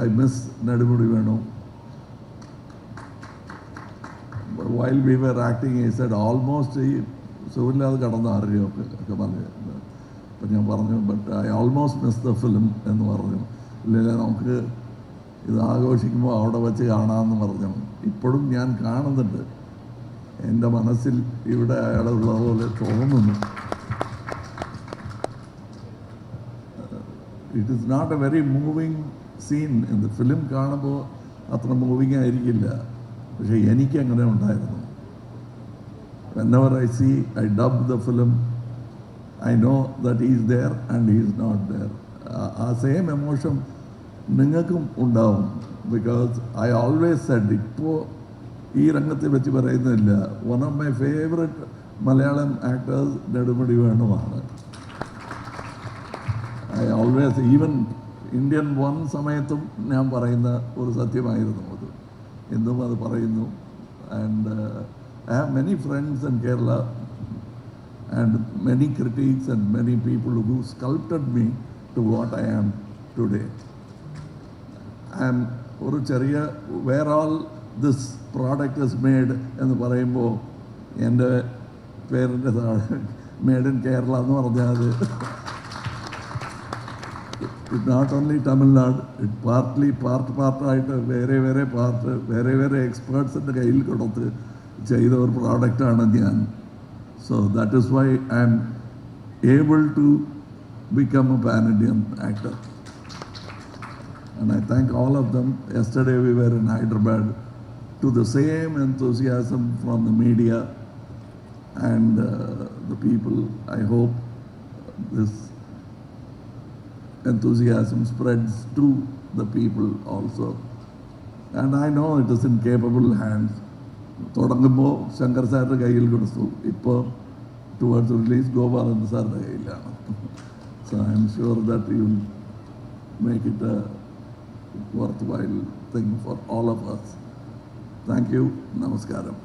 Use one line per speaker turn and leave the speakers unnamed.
I miss Nadumudi Venu. While we were acting, he said almost സുഖമില്ലാതെ കടന്ന് അറിയുമൊക്കെ ഒക്കെ പറഞ്ഞു. അപ്പം ഞാൻ പറഞ്ഞു, but I almost miss the film എന്ന് പറഞ്ഞു. ഇല്ലെങ്കിൽ നമുക്ക് ഇത് ആഘോഷിക്കുമ്പോൾ അവിടെ വെച്ച് കാണാമെന്ന് പറഞ്ഞു. ഇപ്പോഴും ഞാൻ കാണുന്നുണ്ട്, എൻ്റെ മനസ്സിൽ ഇവിടെ അയാളുള്ളതുപോലെ തോന്നുന്നു. It is not a very moving scene. In the film കാണുമ്പോൾ അത്ര മൂവിങ് ആയിരിക്കില്ല, പക്ഷേ എനിക്കങ്ങനെ ഉണ്ടായിരുന്നു. Whenever I see, I dub the film, I know that he is there and he is not there. ആ സെയിം എമോഷൻ നിങ്ങൾക്കും ഉണ്ടാവും. Because I always Z, ഇപ്പോൾ ഈ രംഗത്തെ വെച്ച് പറയുന്നില്ല, one of my favourite Malayalam actors Nedumudi വേണുവാണ്. I always, even Indian one സമയത്തും ഞാൻ പറയുന്ന ഒരു സത്യമായിരുന്നു അത്. എന്നും അത് പറയുന്നു. And I have many friends in Kerala and many critics and many people who sculpted me to what I am today. I am ഒരു ചെറിയ where all this product is made എന്ന് പറയുമ്പോൾ എൻ്റെ പേരിൻ്റെ താഴെ മെയ്ഡ് ഇൻ കേരള എന്ന് പറഞ്ഞാൽ it not only Tamil Nadu, it പാർട്ടായിട്ട് വേറെ എക്സ്പേർട്സിൻ്റെ കയ്യിൽ കൊടുത്ത് ചെയ്ത ഒരു പ്രോഡക്റ്റാണ് ഞാൻ. So that is why I am able to become a pan Indian actor. And I thank all of them. Yesterday we were in Hyderabad to the same enthusiasm from the media and the people. I hope this enthusiasm spreads to the people also. And I know it is in capable hands. തുടങ്ങുമ്പോൾ ശങ്കർ സാറിൻ്റെ കയ്യിൽ കൊടുത്തു, ഇപ്പോൾ towards release Gopalan സാറിൻ്റെ കയ്യിലാണ്. So I am sure that you will make it A worth while thing for all of us. Thank you. നമസ്കാരം.